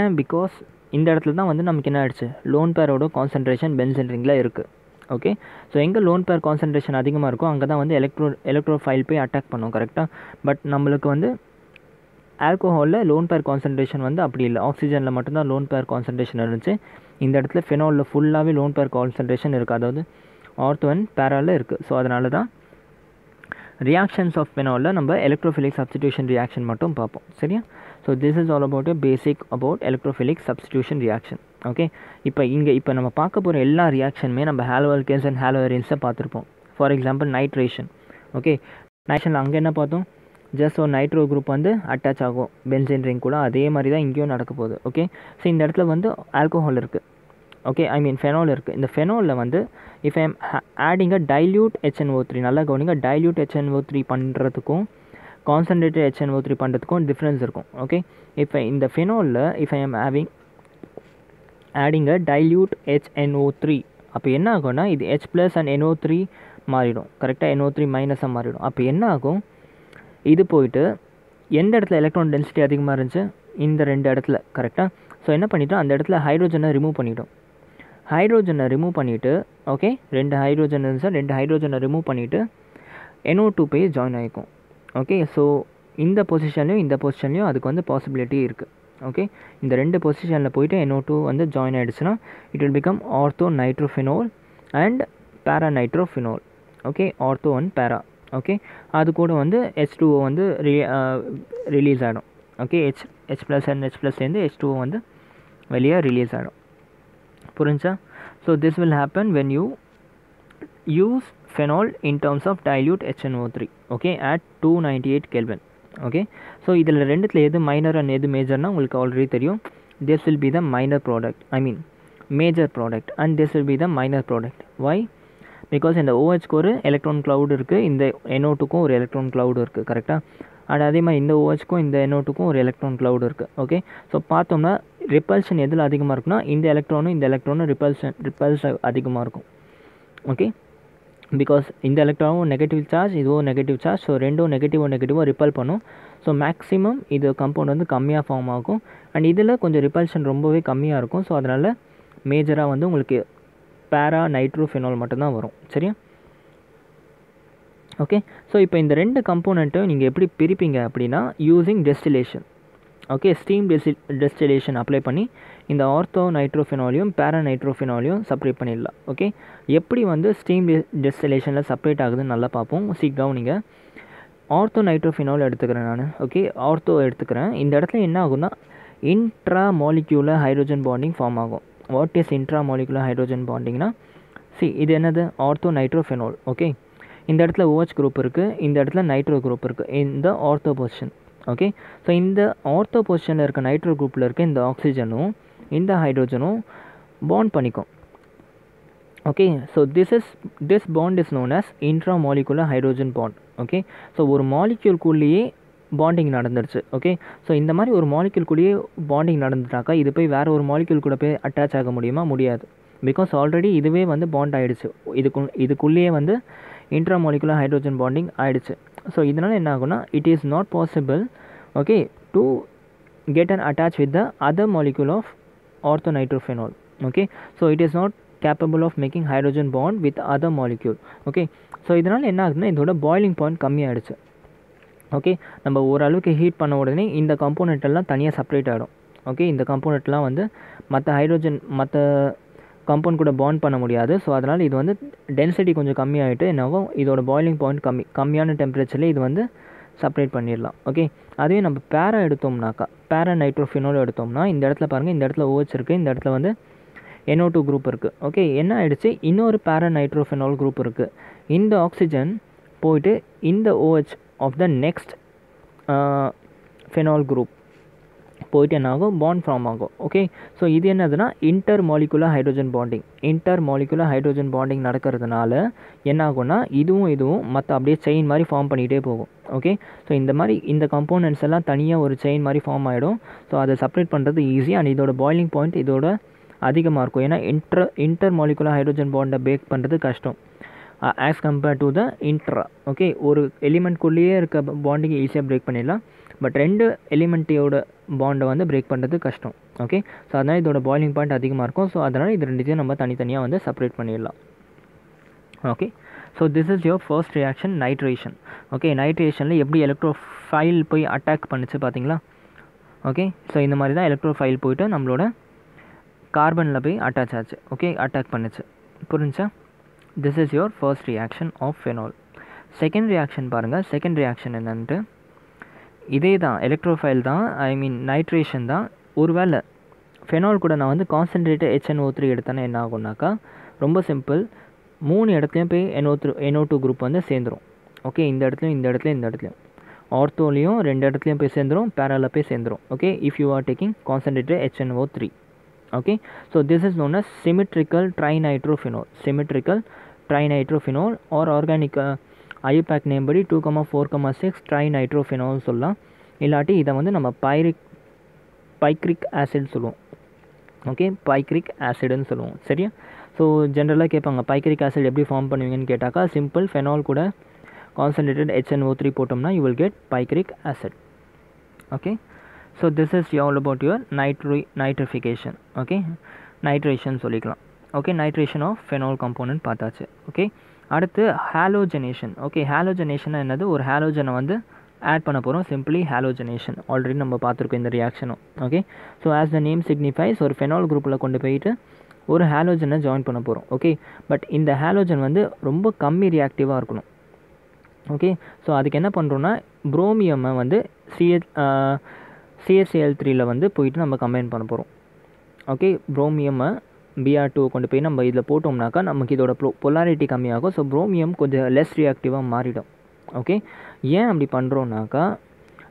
ஏன்? பிகாஸ் இந்த இடத்துல தான் வந்து நமக்கு என்ன ஆயிடுச்சு, லோன் பேரோட கான்சன்ட்ரேஷன் பென்சின் ரிங்கில் இருக்குது. ஓகே, ஸோ எங்கே லோன் பேர் கான்சன்ட்ரேஷன் அதிகமாக இருக்கும் அங்கே தான் வந்து எலக்ட்ரோஃபைல் போய் அட்டாக் பண்ணும். கரெக்டாக. பட் நம்மளுக்கு வந்து ஆல்கோஹாலில் லோன் பேர் கான்சன்ட்ரேஷன் வந்து அப்படி இல்லை, ஆக்சிஜனில் மட்டும்தான் லோன் பேர் கான்சன்ட்ரேஷன் இருந்துச்சு. இந்த இடத்துல ஃபெனாலில் ஃபுல்லாகவே லோன் பேர் கான்சன்ட்ரேஷன் இருக்குது, அதாவது ஆர்த்தோ அண்ட் பேராவில் இருக்குது. ஸோ அதனால தான் ரியாக்ஷன்ஸ் ஆஃப் ஃபெனாலில் நம்ம எலக்ட்ரோஃபிலிக் சப்ஸ்டிடியூஷன் ரியாக்ஷன் மட்டும் பார்ப்போம். சரியா? So this is all about basic about electrophilic substitution reaction. Okay, இப்போ நம்ம பார்க்க போகிற எல்லா ரியாக்ஷனுமே நம்ம ஹாலோ ஆல்கேன்ஸ் அண்ட் ஹாலோ அரேன்ஸை பார்த்துருப்போம். For example nitration. ஓகே, நைட்ரேஷனில் அங்கே என்ன பார்த்தோம், ஜஸ்ட் ஒரு நைட்ரோ குரூப் வந்து அட்டாச் ஆகும் பென்சின் ரிங் கூட, அதே மாதிரி தான் இங்கேயும் நடக்க போகுது. ஓகே, ஸோ இந்த இடத்துல வந்து ஆல்கோஹால் இருக்குது. ஓகே, ஃபெனால் இருக்குது. இந்த ஃபெனாலில் வந்து if I am adding a dilute HNO3, நல்லா கவனிங்க, டைல்யூட் HNO3 பண்ணுறதுக்கும் கான்சன்ட்ரேட்டட் HNO3 பண்ணுறதுக்கும் டிஃப்ரென்ஸ் இருக்கும். ஓகே, இப்போ இந்த ஃபெனாலில் if I am adding a dilute HNO3, அப்போ என்ன ஆகும்னா இது H+ அண்ட் NO3 மாறிடும். கரெக்டாக, NO3 மைனஸாக மாறிடும். அப்போ என்ன ஆகும், இது போயிட்டு எந்த இடத்துல எலக்ட்ரான் டென்சிட்டி அதிகமாக இருந்துச்சு, இந்த ரெண்டு இடத்துல. கரெக்டாக. ஸோ என்ன பண்ணிட்டோம், அந்த இடத்துல ஹைட்ரோஜனை ரிமூவ் பண்ணிட்டோம். ஹைட்ரோஜனை ரிமூவ் பண்ணிவிட்டு, ஓகே, ரெண்டு ஹைட்ரோஜன் இருந்துச்சா, ரெண்டு ஹைட்ரோஜனை ரிமூவ் பண்ணிவிட்டு NO2 போய் ஜாயின் ஆகிக்கும். ஓகே, ஸோ இந்த பொசிஷன்லையும் அதுக்கு வந்து பாசிபிலிட்டி இருக்குது. ஓகே, இந்த ரெண்டு பொசிஷனில் போயிட்டு NO2 வந்து ஜாயின் ஆகிடுச்சுன்னா it will become ortho nitrophenol and para nitrophenol. Okay, ortho and para. Okay, அது கூட வந்து H2O வந்து ரிலீஸ் ஆகிடும். ஓகே, H+ அண்ட் H+ சேர்ந்து H2O வந்து வெளியே ரிலீஸ் ஆகிடும். புரிஞ்சா? So this will happen when you use phenol in terms of dilute HNO3, okay, at 298 Kelvin. Okay, so இதில் ரெண்டுத்தில் எது மைனர் அண்ட் எது மேஜர்னால் உங்களுக்கு ஆல்ரெடி தெரியும். This will be the minor product, major product, and this will be the minor product. Why? Because இந்த OHக்கு ஒரு electron cloud இருக்குது, இந்த NO2க்கும் ஒரு எலக்ட்ரான் க்ளவுட் இருக்குது. கரெக்டாக. அண்ட் அதே மாதிரி இந்த OHக்கும் இந்த NO2க்கும் ஒரு எலக்ட்ரான் க்ளவுட் இருக்குது. ஓகே, ஸோ பார்த்தோம்னா ரிப்பல்ஷன் எதில் அதிகமாக இருக்குன்னா இந்த எலக்ட்ரானும் ரிப்பல்ஸ் அதிகமாக இருக்கும். ஓகே, பிகாஸ் இந்த எலக்ட்ரானும் நெகட்டிவ் சார்ஜ், இதுவும் நெகட்டிவ் சார்ஜ், ஸோ ரெண்டும் நெகட்டிவாக ரிப்பல் பண்ணும். ஸோ மேக்ஸிமம் இது கம்பவுண்ட் வந்து கம்மியாக ஃபார்ம் ஆகும், அண்ட் இதில் கொஞ்சம் ரிப்பல்ஷன் ரொம்பவே கம்மியாக இருக்கும். ஸோ அதனால் மேஜராக வந்து உங்களுக்கு பேரா நைட்ரோஃபினால் மட்டும்தான் வரும். சரியா? ஓகே, ஸோ இப்போ இந்த ரெண்டு கம்போனண்ட்டும் நீங்கள் எப்படி பிரிப்பீங்க அப்படின்னா யூஸிங் டெஸ்டிலேஷன். ஓகே, ஸ்டீம் டெஸ்டிலேஷன் அப்ளை பண்ணி இந்த ஆர்த்தோ நைட்ரோஃபினாலையும் பேரா நைட்ரோஃபினாலையும் செப்பரேட் பண்ணிடலாம். ஓகே, எப்படி வந்து ஸ்டீம் டெஸ்டிலேஷனில் செப்பரேட் ஆகுதுன்னு நல்லா பார்ப்போம். நீங்கள் ஆர்த்தோ நைட்ரோஃபினால் எடுத்துக்கிறேன் நான். ஓகே, ஆர்த்தோ எடுத்துக்கிறேன். இந்த இடத்துல என்ன ஆகும்னா intra molecular hydrogen bonding form ஆகும். What is intra molecular hydrogen பாண்டிங்னா, இது என்னது, ஆர்த்தோ நைட்ரோஃபெனால். ஓகே, இந்த இடத்துல OH குரூப் இருக்குது, இந்த இடத்துல நைட்ரோ குரூப் இருக்குது, இந்த ஆர்த்தோ பொசிஷன். ஓகே, ஸோ இந்த ஆர்த்தோ பொசிஷனில் இருக்க நைட்ரோ குரூப்பில் இருக்க இந்த ஆக்சிஜனும் இந்த ஹைட்ரோஜனும் பாண்ட் பண்ணிக்கும். Okay. So this bond is known as intramolecular hydrogen bond. Okay. So ஒரு மாலிக்யூல்குள்ளேயே பாண்டிங் நடந்துருச்சு. ஓகே. ஸோ இந்த மாதிரி ஒரு மாலிக்யூல்குள்ளேயே பாண்டிங் நடந்துட்டாக்கா இது போய் வேறு ஒரு மாலிக்யூல் கூட போய் அட்டாச் ஆக முடியுமா? முடியாது. பிகாஸ் ஆல்ரெடி இதுவே வந்து பாண்ட் ஆகிடுச்சு. இதுக்குள்ளேயே வந்து இன்ட்ராமாலிகுலர் ஹைட்ரோஜன் பாண்டிங் ஆகிடுச்சு. ஸோ இதனால் என்ன ஆகும்னா it is not possible okay to get an attach with the other molecule of orthonitrophenol. Okay, so it is not capable of making hydrogen bond with other molecule. Okay, so இதனால் என்ன ஆகுதுன்னா இதோட boiling point கம்மியாகிடுச்சு. Okay, நம்ம ஓரளவுக்கு heat பண்ண உடனே இந்த component எல்லாம் தனியாக செப்பரேட் ஆகிடும். ஓகே, இந்த காம்போனெண்ட்லாம் வந்து மற்ற காம்பவுண்ட் கூட பாண்ட் பண்ண முடியாது. ஸோ அதனால் இது வந்து டென்சிட்டி கொஞ்சம் கம்மியாகிட்டு என்னாகும், இதோட பாய்லிங் பாயிண்ட் கம்மியான டெம்பரேச்சரில் இது வந்து செப்பரேட் பண்ணிடலாம். ஓகே, அதுவே நம்ம பேரா எடுத்தோம்னாக்கா பேரா நைட்ரோஃபினோல் எடுத்தோம்னா இந்த இடத்துல பாருங்கள், இந்த இடத்துல OH இருக்குது, இந்த இடத்துல வந்து NO2 குரூப் இருக்குது. ஓகே, என்ன ஆகிடுச்சு, இன்னொரு பேரா நைட்ரோஃபினோல் குரூப் இருக்குது. இந்த ஆக்சிஜன் போயிட்டு இந்த OH of the next phenol group போயிட்டு என்ன ஆகும், பாண்ட் ஃபார்ம் ஆகும். ஓகே, ஸோ இது என்னதுன்னா இன்டர் மாலிகுலர் ஹைட்ரோஜன் பாண்டிங் நடக்கிறதுனால என்ன ஆகும்னா இதுவும் மற்ற அப்படியே செயின் மாதிரி ஃபார்ம் பண்ணிகிட்டே போகும். ஓகே, ஸோ இந்த மாதிரி இந்த காம்போனன்ட்ஸ் எல்லாம் தனியாக ஒரு செயின் மாதிரி ஃபார்ம் ஆகிடும். ஸோ அதை செப்பரேட் பண்ணுறது ஈஸி அண்ட் இதோட பாய்லிங் பாயிண்ட் இதோட அதிகமாக இருக்கும். ஏன்னா இன்டர் மாலிகுலர் ஹைட்ரோஜன் பாண்டை பிரேக் பண்ணுறது கஷ்டம் as compared to the intra. Okay, ஒரு எலிமெண்ட்குள்ளேயே இருக்க பாண்டிங்கை ஈஸியாக பிரேக் பண்ணிடலாம். பட் ரெண்டு எலிமெண்ட்டோட பாண்டை வந்து பிரேக் பண்ணுறது கஷ்டம். ஓகே, ஸோ அதனால் இதோட பாய்லிங் பாயிண்ட் அதிகமாக இருக்கும். ஸோ அதனால் இது ரெண்டுத்தையும் நம்ம தனித்தனியாக வந்து செப்பரேட் பண்ணிடலாம். Okay, so this is your first reaction, nitration. Okay, நைட்ரேஷனில் எப்படி எலக்ட்ரோஃபைல் போய் அட்டாக் பண்ணிச்சு பார்த்தீங்களா? ஓகே, ஸோ இந்த மாதிரி தான் எலக்ட்ரோஃபைல் போயிட்டு நம்மளோட கார்பனில் போய் அட்டாச் ஆச்சு. ஓகே, அட்டாக் பண்ணிச்சு. புரிஞ்சா? This is your first reaction of phenol. Second reaction பாருங்கள். செகண்ட் ரியாக்ஷன் என்னன்ட்டு இதே தான், எலக்ட்ரோஃபைல் தான், ஐ மீன் நைட்ரேஷன் தான். ஒருவேளை ஃபெனால் கூட நான் வந்து கான்சன்ட்ரேட்டட் HNO3 எடுத்தேன்னா என்ன ஆகும்னாக்கா ரொம்ப சிம்பிள், 3 இடத்துலையும் போய் NO2 குரூப் வந்து சேர்ந்துடும். ஓகே, இந்த இடத்துலையும் ஆர்த்தோலையும் 2 இடத்துலையும் போய் சேர்ந்துடும், பேரால போய் சேர்ந்துடும். Okay, if you are taking concentrated HNO3. Okay, so this is known as symmetrical trinitrophenol or organic IUPAC name படி 2,4,6 ட்ரைநைட்ரோஃபினோல் சொல்லலாம். இல்லாட்டி இதை வந்து நம்ம பைக்ரிக் ஆசிட் சொல்லுவோம். ஓகே, பைக்ரிக் ஆசிடுன்னு சொல்லுவோம். சரியா? ஸோ ஜென்ரலாக கேட்பாங்க பைக்ரிக் ஆசிட் எப்படி ஃபார்ம் பண்ணுவீங்கன்னு கேட்டாக்கா சிம்பிள், ஃபெனால் கூட கான்சன்ட்ரேட்டட் HNO3 போட்டோம்னா you will get picric acid. Okay, so this is all about your nitrification. Okay, nitration சொல்லிக்கலாம். Okay, nitration of phenol component பார்த்தாச்சு. ஓகே, அடுத்து ஹாலோஜனேஷன். ஓகே, ஹாலோஜனேஷன் என்னது, ஒரு ஹாலோஜனை வந்து ஆட் பண்ண போகிறோம். சிம்பிளி ஹாலோஜனேஷன் ஆல்ரெடி நம்ம பார்த்துருக்கோம் இந்த ரியாக்ஷனும். Okay, so as the name signifies ஒரு ஃபெனால் குரூப்பில் கொண்டு போயிட்டு ஒரு ஹாலோஜனை ஜாயின் பண்ண போகிறோம். ஓகே, பட் இந்த ஹாலோஜன் வந்து ரொம்ப கம்மி ரியாக்டிவாக இருக்கணும். ஓகே, ஸோ அதுக்கு என்ன பண்ணுறோன்னா புரோமியமை வந்து CHCl3ல வந்து போயிட்டு நம்ம கம்பைன் பண்ண போகிறோம். ஓகே, புரோமியமை Br2 கொண்டு போய் நம்ம இதில் போட்டோம்னாக்கா நமக்கு இதோட பொலாரிட்டி கம்மியாகும். ஸோ புரோமியம் கொஞ்சம் லெஸ் ரியாக்டிவாக மாறிடும். ஓகே, ஏன் அப்படி பண்ணுறோன்னாக்கா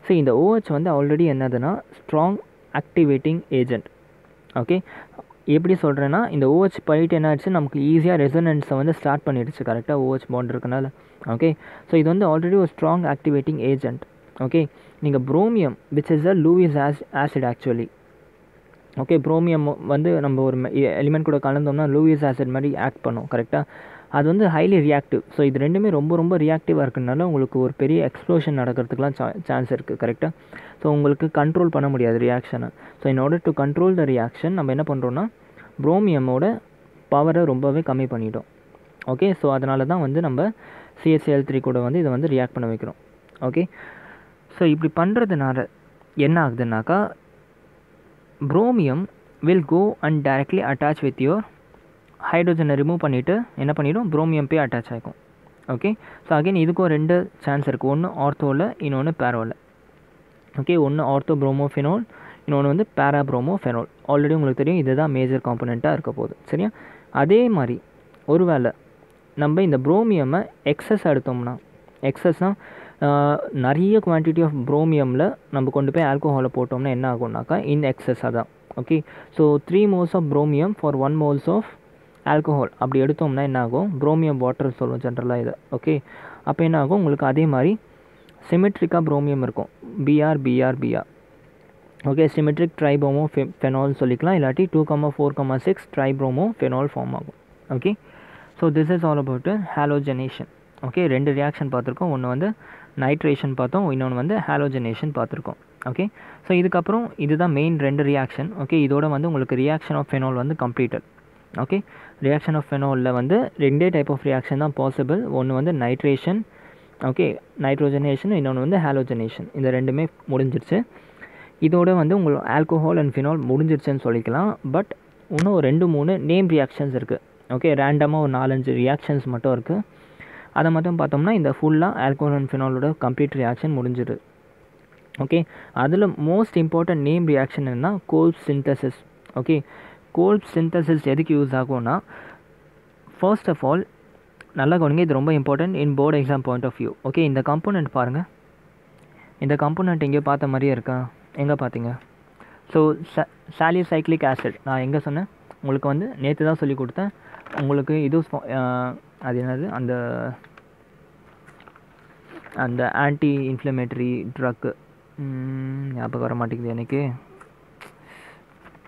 ஸோ இந்த OH வந்து ஆல்ரெடி என்னதுன்னா ஸ்ட்ராங் ஆக்டிவேட்டிங் ஏஜென்ட். ஓகே, எப்படி சொல்கிறேன்னா இந்த OH போயிட்டு என்ன ஆச்சு, நமக்கு ஈஸியாக ரெசனன்ஸை வந்து ஸ்டார்ட் பண்ணிடுச்சு. கரெக்டாக OH பாண்ட் இருக்கனால. ஓகே, ஸோ இது வந்து ஆல்ரெடி ஒரு ஸ்ட்ராங் ஆக்டிவேட்டிங் ஏஜென்ட். ஓகே, நீங்கள் bromium which is a Lewis acid actually. Okay, bromium வந்து நம்ம ஒரு எலிமெண்ட் கூட கலந்தோம்னா லூயிஸ் ஆசிட் மாதிரி ஆக்ட் பண்ணும். கரெக்டாக, அது வந்து ஹைலி ரியாக்டிவ். ஸோ இது ரெண்டுமே ரொம்ப ரியாக்டிவாக இருக்கிறதுனால உங்களுக்கு ஒரு பெரிய எக்ஸ்ப்ளோஷன் நடக்கிறதுக்குலாம் சான்ஸ் இருக்குது. கரெக்டாக, ஸோ உங்களுக்கு கண்ட்ரோல் பண்ண முடியாது ரியாக்ஷனை. So in order to control the reaction நம்ம என்ன பண்ணுறோன்னா புரோமியமோட பவரை ரொம்பவே கம்மி பண்ணிட்டோம். ஓகே, ஸோ அதனால தான் வந்து நம்ம CHCl3 கூட வந்து இதை வந்து ரியாக்ட் பண்ண வைக்கிறோம். ஓகே, ஸோ இப்படி பண்ணுறதுனால என்ன ஆகுதுன்னாக்கா bromium will go and directly attach with your ஹைட்ரோஜனை ரிமூவ் பண்ணிவிட்டு என்ன பண்ணிடும், புரோமியம் போய் அட்டாச் ஆகிக்கும். ஓகே, ஸோ அகைன் இதுக்கும் 2 சான்ஸ் இருக்குது. ஒன்று ஆர்த்தோவில், இன்னொன்று பேரோவில். ஓகே, ஒன்று ஆர்த்தோ புரோமோஃபினோல், இன்னொன்று வந்து பேரா புரோமோஃபெனோல். ஆல்ரெடி உங்களுக்கு தெரியும் இதுதான் மேஜர் காம்பனண்ட்டாக இருக்க போகுது. சரியா? அதே மாதிரி ஒருவேளை நம்ம இந்த புரோமியமை எக்ஸஸ் எடுத்தோம்னா, எக்ஸஸ்னால் நிறைய குவான்டிட்டி ஆஃப் புரோமியமில் நம்ம கொண்டு போய் ஆல்கோஹாலை போட்டோம்னா என்ன ஆகும்னாக்கா இன் எக்ஸஸ் அதான். Okay, so 3 moles of bromium for 1 moles of alcohol அப்படி எடுத்தோம்னா என்ன ஆகும், புரோமியம் வாட்டர் சொல்லுவோம் ஜென்ரலாக இதை. ஓகே, அப்போ என்ன ஆகும் உங்களுக்கு அதே மாதிரி சிமெட்ரிக்காக புரோமியம் இருக்கும், B R. Okay, symmetric tribromo phenol சொல்லிக்கலாம், இல்லாட்டி 2,4,6 ட்ரைப்ரோமோ ஃபெனால் ஃபார்ம் ஆகும். Okay, so this is all about halogenation. Okay, 2 reaction பார்த்துருக்கோம், ஒன்று வந்து நைட்ரேஷன் பார்த்தோம், இன்னொன்று வந்து ஹாலோஜெனேஷன் பார்த்துருக்கோம். ஓகே, ஸோ இதுக்கப்புறம் இதுதான் மெயின் 2 ரியாக்ஷன். ஓகே, இதோட வந்து உங்களுக்கு ரியாக்ஷன் ஆஃப் ஃபெனால் வந்து கம்ப்ளீட்டட். ஓகே, ரியாக்ஷன் ஆஃப் ஃபெனாலில் வந்து 2 டைப் ஆஃப் ரியாக்ஷன் தான் பாசிபிள். ஒன்று வந்து நைட்ரேஷன், ஓகே, நைட்ரோஜனேஷன், இன்னொன்று வந்து ஹாலோஜனேஷன். இந்த 2மே முடிஞ்சிருச்சு. இதோட வந்து உங்களுக்கு ஆல்கோஹால் அண்ட் ஃபினால் முடிஞ்சிருச்சுன்னு சொல்லிக்கலாம். பட் இன்னும் 2-3 நேம் ரியாக்ஷன்ஸ் இருக்குது. ஓகே, ரேண்டமாக ஒரு 4-5 ரியாக்ஷன்ஸ் மட்டும் இருக்குது. அதை மட்டும் பார்த்தோம்னா இந்த ஃபுல்லாக ஆல்கோஹால் அண்ட் ஃபினாலோட கம்ப்ளீட் ரியாக்ஷன் முடிஞ்சிடுது. ஓகே, அதில் மோஸ்ட் இம்பார்ட்டன்ட் நேம் ரியாக்ஷன் என்னன்னா Kolbe synthesis. Okay, Kolbe synthesis எதுக்கு யூஸ் ஆகும்னா, ஃபர்ஸ்ட் ஆஃப் ஆல் நல்லா கவனிங்க, இது ரொம்ப important in board exam point of view. Okay, இந்த காம்போனன்ட் பாருங்கள், இந்த காம்போனன்ட் எங்கேயோ பார்த்த மாதிரியே இருக்கா, எங்கே பார்த்தீங்க? ஸோ சாலிசைக்ளிக் ஆசிட் நான் எங்கே சொன்னேன் உங்களுக்கு வந்து நேற்று தான் சொல்லி கொடுத்தேன் உங்களுக்கு. இது அது என்னது, அந்த ஆன்டி இன்ஃப்ளமேட்டரி ட்ரக்கு ஞாபகம் வர மாட்டேங்குது எனக்கு,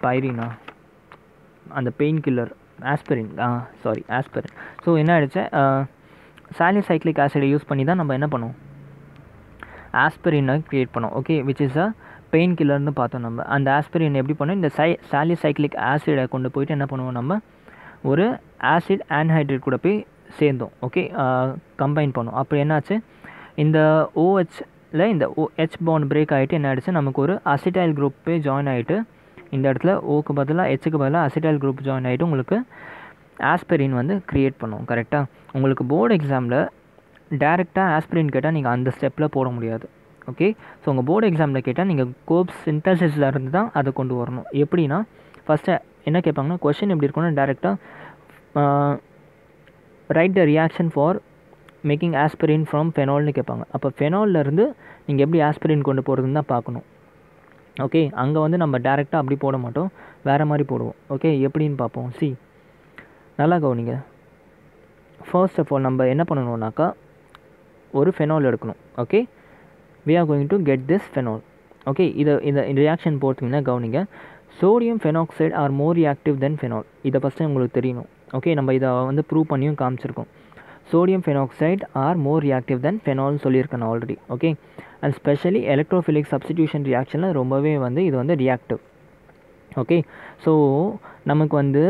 பைரினா, அந்த pain killer, aspirin, aspirin. So என்ன ஆகிடுச்சு, சாலிசைக்ளிக் ஆசிடை யூஸ் பண்ணி தான் நம்ம என்ன பண்ணுவோம், ஆஸ்பிரினை க்ரியேட் பண்ணோம். Okay, which is a pain கில்லர்னு பார்த்தோம் நம்ம. அந்த ஆஸ்பிரின் எப்படி பண்ணோம், இந்த சாலிசைக்ளிக் ஆசிடை கொண்டு போயிட்டு என்ன பண்ணுவோம், நம்ம ஒரு ஆசிட் ஆன்ஹைட்ரேட் கூட போய் சேர்ந்தோம். ஓகே, கம்பைன் பண்ணோம். அப்போ என்னாச்சு, இந்த OHல இந்த H பாண்ட் பிரேக் ஆகிட்டு என்ன ஆகிடுச்சு, நமக்கு ஒரு அசிட்டைல் குரூப் போய் ஜாயின் ஆகிட்டு இந்த இடத்துல ஓக்கு பதிலாக Hக்கு பதிலாக அசிட்டைல் குரூப் ஜாயின் ஆகிட்டு உங்களுக்கு ஆஸ்பிரின் வந்து க்ரியேட் பண்ணுவோம். கரெக்டாக உங்களுக்கு போர்டு எக்ஸாமில் டேரெக்டாக ஆஸ்பிரின் கேட்டால் நீங்கள் அந்த ஸ்டெப்பில் போட முடியாது. ஓகே, ஸோ உங்கள் போர்டு எக்ஸாமில் கேட்டால் நீங்கள் கோல்ப் சிந்தசிஸில் இருந்து தான் அதை கொண்டு வரணும். எப்படின்னா ஃபஸ்ட்டு என்ன கேட்பாங்கன்னா, கொஷின் எப்படி இருக்குன்னா டேரெக்டாக write the reaction for making aspirin from ஃபெனால்னு கேட்பாங்க. அப்போ ஃபெனால்லேருந்து நீங்கள் எப்படி ஆஸ்பிரின் கொண்டு போகிறதுன்னு தான் பார்க்கணும். ஓகே, அங்கே வந்து நம்ம டேரெக்டாக அப்படி போட மாட்டோம், வேறு மாதிரி போடுவோம். ஓகே, எப்படின்னு பார்ப்போம். நல்லா கவனிங்க. ஃபர்ஸ்ட் ஆஃப் ஆல் நம்ம என்ன பண்ணணுன்னாக்கா ஒரு ஃபெனால் எடுக்கணும். Okay, we are going to get this phenol. Okay, இந்த ரியாக்ஷன் போட்டிங்கன்னா கவனிங்க, sodium phenoxide or more reactive then phenol. இதை ஃபஸ்ட்டு உங்களுக்கு தெரியணும். ஓகே, நம்ம இதை வந்து ப்ரூவ் பண்ணியும் காமிச்சிருக்கோம். Sodium phenoxide or more reactive then ஃபெனால்னு சொல்லியிருக்கேன் நான் already. Okay, and specially electrophilic substitution ரியாக்ஷனில் ரொம்பவே வந்து இது வந்து ரியாக்டிவ். ஓகே, ஸோ நமக்கு வந்து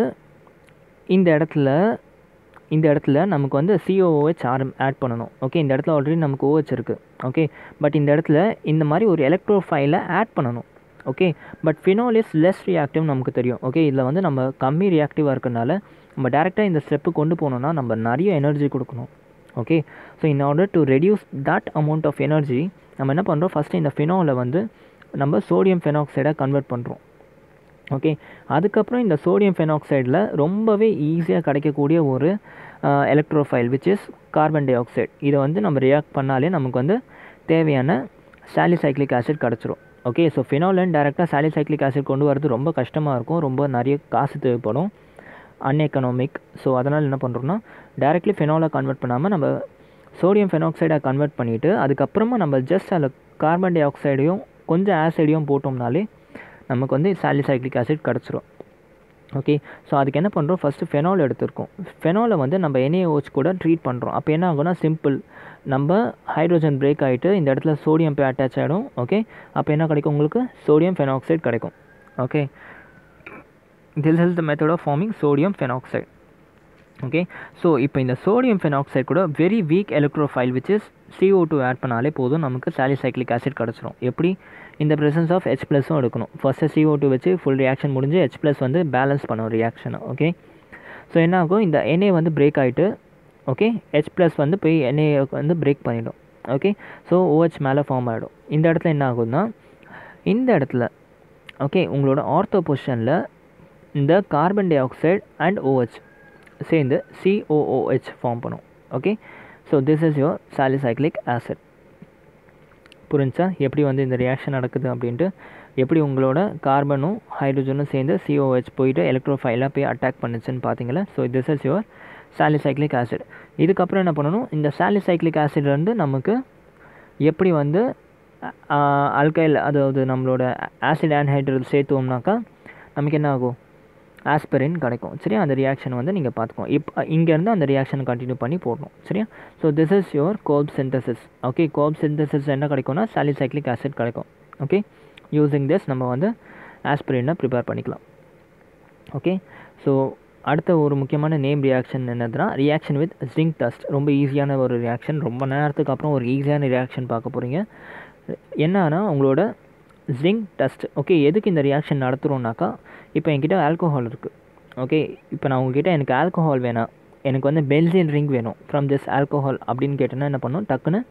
இந்த இடத்துல நமக்கு வந்து COOH ஆட் பண்ணணும். ஓகே, இந்த இடத்துல ஆல்ரெடி நமக்கு OH இருக்குது. ஓகே, பட் இந்த இடத்துல இந்த மாதிரி ஒரு எலக்ட்ரோஃபைலை ஆட் பண்ணணும். Okay, but phenol is less reactive நமக்கு தெரியும். ஓகே, இதில் வந்து நம்ம கம்மி ரியாக்டிவாக இருக்கனால நம்ம டேரெக்டாக இந்த ஸ்டெப்பு கொண்டு போனோம்னா நம்ம நிறைய எனர்ஜி கொடுக்கணும். Okay, so in order to reduce that amount of energy நம்ம என்ன பண்ணுறோம், ஃபஸ்ட்டு இந்த ஃபினாலை வந்து நம்ம சோடியம் ஃபெனாக்சைடாக கன்வெர்ட் பண்ணுறோம். ஓகே, அதுக்கப்புறம் இந்த சோடியம் ஃபெனாக்சைடில் ரொம்பவே ஈஸியாக கிடைக்கக்கூடிய ஒரு electrophile which is carbon dioxide. இதை வந்து நம்ம ரியாக்ட் பண்ணாலே நமக்கு வந்து தேவையான சாலிசைக்ளிக் ஆசிட் கிடச்சிரும். ஓகே, ஸோ ஃபினாலின் டேரெக்டாக சாலிசைக்ளிக் ஆசிட் கொண்டு வரது ரொம்ப கஷ்டமாக இருக்கும், ரொம்ப நிறைய காசு தேவைப்படும், அன்எக்கனாமிக். ஸோ அதனால் என்ன பண்ணுறோம்னா டேரெக்ட்லி ஃபினாலை கன்வெர்ட் பண்ணாமல் நம்ம சோடியம் ஃபெனாக்சைடை கன்வெர்ட் பண்ணிவிட்டு அதுக்கப்புறமா நம்ம ஜஸ்ட் அதில் கார்பன் டை ஆக்சைடையும் கொஞ்சம் ஆசிடையும் போட்டோம்னாலே நமக்கு வந்து சாலிசைக்ளிக் ஆசிட் கிடச்சிரும். ஓகே, ஸோ அதுக்கு என்ன பண்ணுறோம், ஃபஸ்ட்டு ஃபெனால் எடுத்துருக்கோம். ஃபெனாலை வந்து நம்ம NaOH கூட ட்ரீட் பண்ணுறோம். அப்போ என்ன ஆகும்னா சிம்பிள், நம்ம ஹைட்ரோஜன் பிரேக் ஆகிட்டு இந்த இடத்துல சோடியம் போய் அட்டாச் ஆகிடும். ஓகே, அப்போ என்ன கிடைக்கும் உங்களுக்கு, சோடியம் ஃபெனாக்சைடு கிடைக்கும். Okay, this is the method of forming sodium phenoxide. Okay, so இப்போ இந்த சோடியம் ஃபெனாக்சைடு கூட very weak electrophile which is CO2 add பண்ணாலே போதும், நமக்கு சாலிசைக்ளிக் ஆசிட் கிடச்சிரும். எப்படி, இந்த ப்ரெசன்ஸ் ஆஃப் H+ எடுக்கணும். ஃபஸ்ட்டு CO2 வச்சு ஃபுல் ரியாக்ஷன் முடிஞ்சு H+ வந்து பேலன்ஸ் பண்ணும் ரியாக்ஷனை. ஓகே, ஸோ என்ன ஆகும், இந்த Na வந்து பிரேக் ஆகிட்டு ஓகே H+ வந்து போய் Na வந்து பிரேக் பண்ணிவிடும். ஓகே, ஸோ OH மேலே ஃபார்ம் ஆகிடும். இந்த இடத்துல என்ன ஆகுதுன்னா, இந்த இடத்துல ஓகே உங்களோட ஆர்த்தோ பொசிஷனில் இந்த carbon dioxide and OH சேர்ந்து COOH ஃபார்ம் பண்ணும். Okay, so this is your salicylic acid. புரிஞ்சா எப்படி வந்து இந்த ரியாக்ஷன் நடக்குது அப்படின்ட்டு? எப்படி உங்களோட கார்பனும் ஹைட்ரஜனும் சேர்ந்து COH போயிட்டு எலக்ட்ரோஃபைலாக போய் அட்டாக் பண்ணுச்சுன்னு பார்த்தீங்களா. So this is your salicylic acid. இதுக்கப்புறம் என்ன பண்ணணும், இந்த சாலிசைக்ளிக் ஆசிட்லேருந்து நமக்கு எப்படி வந்து அல்கைல், அதாவது நம்மளோட ஆசிட் ஆன்ஹைட்ரல் சேர்த்துவோம்னாக்கா நமக்கு என்ன ஆகும், ஆஸ்பிரின் கிடைக்கும். சரியா, அந்த ரியாக்ஷன் வந்து நீங்கள் பார்த்துக்கோங்க. இப்போ இங்கேருந்து அந்த ரியாக்ஷன் கண்டினியூ பண்ணி போடணும். சரியா, so this is your Kolbe synthesis. Okay, Kolbe synthesis என்ன கிடைக்கும்னா சாலிசைக்ளிக் ஆசிட் கிடைக்கும். ஓகே, யூஸிங் திஸ் நம்ம வந்து ஆஸ்பிரினை ப்ரிப்பேர் பண்ணிக்கலாம். ஓகே, ஸோ அடுத்த ஒரு முக்கியமான நேம் ரியாக்ஷன் என்னதுன்னா ரியாக்ஷன் வித் ஜிங்க் டஸ்ட். ரொம்ப ஈஸியான ஒரு ரியாக்ஷன், ரொம்ப நேரத்துக்கு அப்புறம் ஒரு ஈஸியான ரியாக்ஷன் பார்க்க போகிறீங்க. என்னன்னா உங்களோட ஜிங்க் டஸ்ட். ஓகே, எதுக்கு இந்த ரியாக்ஷன் நடத்துகிறோம்னாக்கா, இப்போ என்கிட்ட ஆல்கோஹால் இருக்குது. ஓகே, இப்போ நான் உங்ககிட்ட எனக்கு ஆல்கோஹால் வேணாம், எனக்கு வந்து பென்சீன் ரிங் வேணும் ஃப்ரம் திஸ் ஆல்கோஹால் அப்படின்னு கேட்டோன்னா என்ன பண்ணணும், டக்குன்னு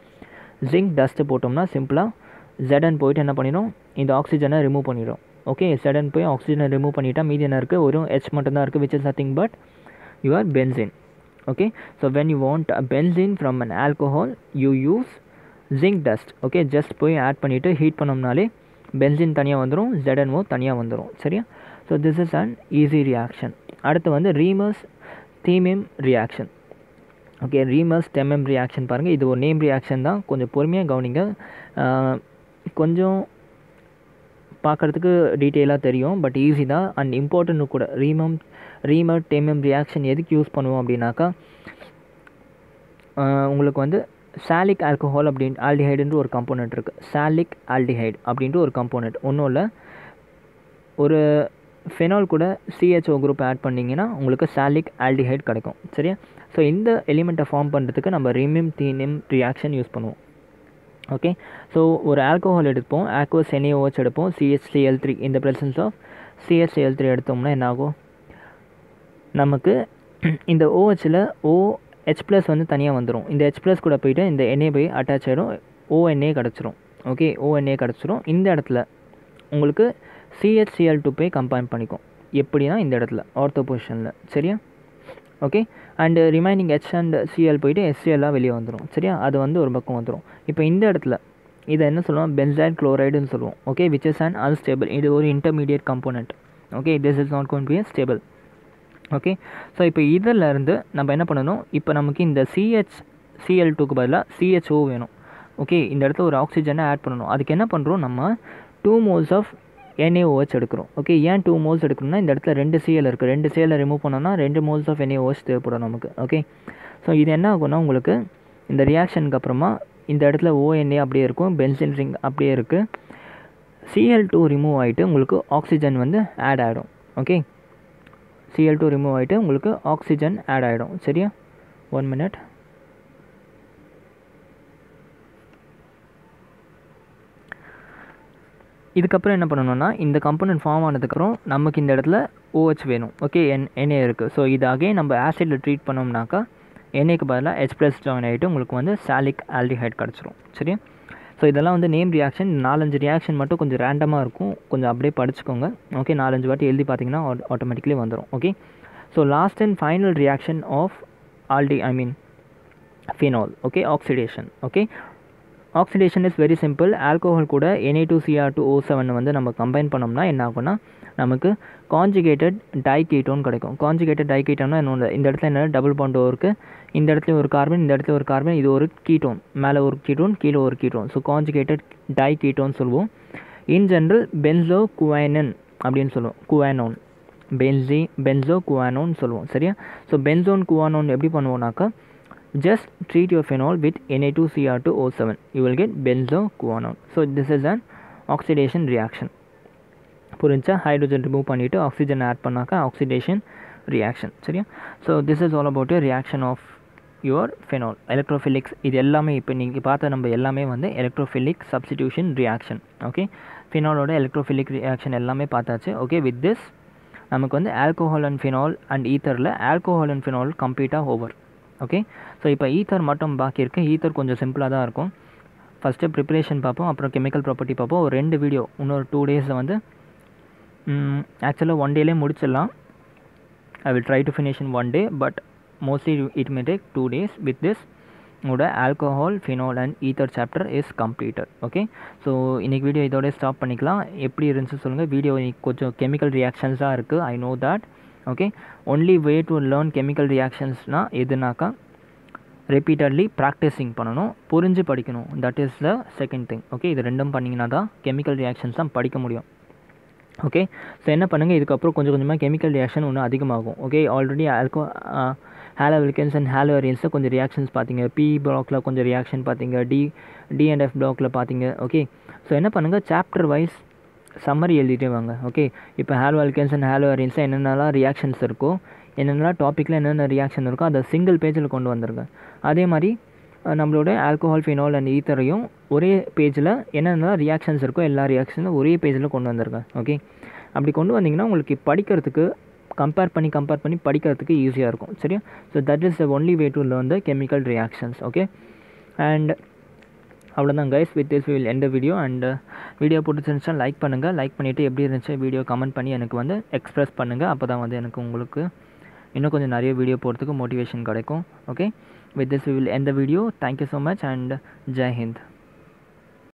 ஜிங்க் டஸ்ட்டு போட்டோம்னா சிம்பிளாக ஜெடன் போயிட்டு என்ன பண்ணிடும், இந்த ஆக்சிஜனை ரிமூவ் பண்ணிடும். ஓகே, ஜெடன் போய் ஆக்சிஜனை ரிமூவ் பண்ணிட்டா மீதி என்ன இருக்குது, ஒரு H மட்டும்தான் இருக்குது, which is nothing but your benzene. Okay, so when you want a benzene from an alcohol you use zinc dust. Okay, just போய் ஆட் பண்ணிவிட்டு ஹீட் பண்ணோம்னாலே பென்சின் தனியாக வந்துடும், ZNO தனியாக வந்துடும். சரியா, so this is an easy reaction. அடுத்து வந்து ரீமர்ஸ் தீமிம் reaction. Okay, ரீமர்ஸ் தெமிம் reaction பாருங்கள், இது ஒரு நேம் ரியாக்ஷன் தான், கொஞ்சம் பொறுமையாக கவனிங்க. கொஞ்சம் பார்க்குறதுக்கு டீட்டெயிலாக தெரியும், பட் ஈஸி தான் அண்ட் இம்பார்ட்டன்ட் கூட. ரீமர் தெமிம் ரியாக்ஷன் எதுக்கு யூஸ் பண்ணுவோம் அப்படின்னாக்கா, உங்களுக்கு வந்து சாலிக் ஆல்கோஹால் அப்படின் ஆல்டிஹைடுன்ற ஒரு கம்போனண்ட் இருக்குது. சாலிக் ஆல்டிஹைடு அப்படின்ட்டு ஒரு கம்போனண்ட் ஒன்றும் இல்லை, ஒரு ஃபெனால் கூட CHO குரூப் ஆட் பண்ணிங்கன்னா உங்களுக்கு சாலிக் ஆல்டிஹைடு கிடைக்கும். சரியா, ஸோ இந்த எலிமெண்ட்டை ஃபார்ம் பண்ணுறதுக்கு நம்ம ரிமிம் தீனிம் ரியாக்ஷன் யூஸ் பண்ணுவோம். ஓகே, ஸோ ஒரு ஆல்கோஹால் எடுப்போம், ஆக்வஸ் NaOH எடுப்போம், CHCl3. இந்த ப்ரெசன்ஸ் ஆஃப் CHCl3 எடுத்தோம்னா என்ன ஆகும், நமக்கு இந்த OHல் OH+ வந்து தனியாக வந்துடும். இந்த H+ கூட போயிட்டு இந்த Na போய் அட்டாச் ஆகிடும், ONA கிடச்சிரும். ஓகே, ONA கிடச்சிரும். இந்த இடத்துல உங்களுக்கு CHCl2 போய் கம்பைன் பண்ணிக்கும். எப்படின்னா இந்த இடத்துல ஆர்த்தோ பொசிஷனில். சரியா, okay, and remaining H and Cl போயிட்டு HCl வெளியே வந்துடும். சரியா, அது வந்து ஒரு பக்கம் வந்துடும். இப்போ இந்த இடத்துல இதை என்ன சொல்லுவோம், பென்சைல் குளோரைடுன்னு சொல்லுவோம். Okay, which is an unstable. இது ஒரு intermediate component. Okay, this is not going to be stable. Okay, so இப்போ இதிலேருந்து நம்ம என்ன பண்ணணும், இப்போ நமக்கு இந்த CHCl2க்கு பதிலாக CHO வேணும். ஓகே, இந்த இடத்துல ஒரு ஆக்சிஜனை ஆட் பண்ணணும். அதுக்கு என்ன பண்ணுறோம், நம்ம 2 moles ஆஃப் NaOH எடுக்கிறோம். ஓகே, ஏன் 2 moles எடுக்கணும்னா இந்த இடத்துல 2 Cl இருக்குது, 2 Cl ரிமூவ் பண்ணோம்னா 2 moles ஆஃப் NaOH தேவைப்படும் நமக்கு. ஓகே, ஸோ இது என்ன ஆகும்னா உங்களுக்கு இந்த ரியாக்ஷனுக்கு அப்புறமா இந்த இடத்துல ONA அப்படியே இருக்கும், பென்சின் ரிங் அப்படியே இருக்குது, Cl2 ரிமூவ் ஆகிட்டு உங்களுக்கு ஆக்சிஜன் வந்து ஆட் ஆகிடும். ஓகே, Cl2 ரிமூவ் ஆகிட்டு உங்களுக்கு ஆக்சிஜன் ஆட் ஆகிடும். சரியா, 1 minute. இதுக்கப்புறம் என்ன பண்ணணும்னா இந்த கம்போனன்ட் ஃபார்ம் ஆனதுக்கப்புறம் நமக்கு இந்த இடத்துல OH வேணும். ஓகே, Na இருக்குது. ஸோ இது அகைன் நம்ம ஆசிடில் ட்ரீட் பண்ணோம்னாக்கா NAக்கு பதிலாக H+ ஜாயின் ஆகிட்டு உங்களுக்கு வந்து சாலிக் ஆல்டிஹைட் கிடச்சிரும். சரியா, ஸோ இதெல்லாம் வந்து நேம் ரியாக்ஷன். 4-5 ரியாக்ஷன் மட்டும் கொஞ்சம் ரேண்டமாக இருக்கும், கொஞ்சம் அப்படியே படிச்சுக்கோங்க. ஓகே, 4-5 வாட்டி எழுதி பார்த்தீங்கன்னா ஆட்டோமேட்டிக்லி வந்துடும். Okay, so last and final reaction of phenol. Okay, oxidation. Okay, oxidation is very simple. Alcohol கூட Na2Cr2O7 வந்து நம்ம கம்பைன் பண்ணோம்னா என்ன ஆகும்னா நமக்கு கான்ஜுகேட்டட் டைகீட்டோன் கிடைக்கும். கான்ஜுகேட்டட் டைகீட்டோன்னா இன்னொன்று, இந்த இடத்துல என்ன டபுள் பாண்ட் இருக்குது, இந்த இடத்துல ஒரு கார்பன், இந்த இடத்துல ஒரு கார்பன், இது ஒரு கீட்டோன், மேலே ஒரு கீட்டோன் கீழே ஒரு கீட்டோன். ஸோ கான்ஜுகேட்டட் டைகீட்டோன் சொல்லுவோம். இன் ஜென்ரல் பென்சோ குவானன் அப்படின்னு சொல்லுவோம், குவானோன், பென்சோ குவானோன் சொல்லுவோம். சரியா, ஸோ பென்சோன் குவானோன் எப்படி பண்ணுவோம்னாக்கா, just treat your phenol with Na2Cr2O7, you will get benzoquinone. So this is an oxidation reaction. புரிஞ்சா, ஹைட்ரோஜன் ரிமூவ் பண்ணிவிட்டு ஆக்சிஜன் ஆட் பண்ணாக்கா ஆக்சிடேஷன் ரியாக்ஷன். சரியா, so this is all about reaction of your phenol. Electrophilics இது எல்லாமே இப்போ நீங்கள் பார்த்த நம்ம எல்லாமே வந்து எலக்ட்ரோஃபிலிக் சப்ஸ்டிடியூஷன் ரியாக்ஷன். ஓகே, ஃபினாலோட எலக்ட்ரோஃபிலிக் ரியாக்ஷன் எல்லாமே பார்த்தாச்சு. ஓகே, வித் திஸ் நமக்கு வந்து ஆல்கோஹால் அண்ட் ஃபினால் அண்ட் ஈத்தரில் ஆல்கோஹால் அண்ட் ஃபினால் கம்ப்ளீட்டாக ஓவர். ஓகே, ஸோ இப்போ ஈத்தர் மட்டும் பாக்கி இருக்குது. ஈத்தர் கொஞ்சம் சிம்பிளாக தான் இருக்கும். ஃபஸ்ட்டு ப்ரிப்பரேஷன் பார்ப்போம், அப்புறம் கெமிக்கல் ப்ராப்பர்ட்டி பார்ப்போம். ஒரு 2 வீடியோ இன்னொரு 2 days வந்து ஆக்சுவலாக 1 dayலே முடிச்சிடலாம். I will try to finish in 1 day, but mostly it may take 2 days. With this உங்களோட alcohol phenol and ether chapter is completed. Okay, so இன்றைக்கி வீடியோ இதோட ஸ்டாப் பண்ணிக்கலாம். எப்படி இருந்துச்சு சொல்லுங்கள். வீடியோ கொஞ்சம் கெமிக்கல் ரியாக்ஷன்ஸாக இருக்குது, I know that. Okay, only way to learn chemical ரியாக்ஷன்ஸ்னால் எதுனாக்கா ரிப்பீட்டட்லி ப்ராக்டிஸிங் பண்ணணும், புரிஞ்சு படிக்கணும். That is the second thing. Okay, இது ரெண்டும் பண்ணிங்கன்னா தான் கெமிக்கல் ரியாக்ஷன்ஸ் தான் படிக்க முடியும். ஓகே, ஸோ என்ன பண்ணுங்கள், இதுக்கப்புறம் கொஞ்சம் கொஞ்சமாக கெமிக்கல் ரியாக்ஷன் இன்னும் அதிகமாகும். ஓகே, ஆல்ரெடி ஹாலோஆல்கேன்ஸ் அண்ட் ஹாலோஆரியன்ஸில் கொஞ்சம் ரியாக்ஷன்ஸ் பார்த்தீங்க, பி பிளாக்கில் கொஞ்சம் ரியாக்ஷன் பார்த்தீங்க, டி அண்ட் எஃப் பிளாக்கில் பார்த்தீங்க. ஓகே, ஸோ என்ன பண்ணுங்கள், சாப்டர் வைஸ் சம்மரி எழுதிட்டே வாங்க. ஓகே, இப்போ ஹாலோஆல்கேன்ஸ் அண்ட் ஹாலோஆரியன்ஸில் என்னென்னலாம் ரியாக்ஷன்ஸ் இருக்கோ, என்னென்னலாம் டாப்பிக்கில் என்னென்ன ரியாக்ஷன் இருக்கோ அதை சிங்கிள் பேஜில் கொண்டு வந்துருங்க. அதே மாதிரி நம்மளோட ஆல்கஹால் ஃபினால் அண்ட் ஈத்தரையும் ஒரே பேஜில் என்னென்னலாம் ரியாக்ஷன்ஸ் இருக்கோ எல்லா ரியாக்ஷனும் ஒரே பேஜில் கொண்டு வந்துருங்க. ஓகே, அப்படி கொண்டு வந்தீங்கன்னா உங்களுக்கு படிக்கிறதுக்கு கம்பேர் பண்ணி படிக்கிறதுக்கு ஈஸியாக இருக்கும். சரியா? So that is the only way to learn the chemical reactions. Okay, and அவ்வளோதான் guys. With this will end video. And video பிடிச்சிருந்துச்சுன்னா லைக் பண்ணுங்கள். லைக் பண்ணிவிட்டு எப்படி இருந்துச்சு வீடியோ கமெண்ட் பண்ணி எனக்கு வந்து எக்ஸ்ப்ரெஸ் பண்ணுங்கள். அப்போ தான் வந்து எனக்கு உங்களுக்கு இன்னும் கொஞ்சம் நிறைய வீடியோ போகிறதுக்கு மோட்டிவேஷன் கிடைக்கும். Okay, with this we will end the video. Thank you so much and Jai Hind.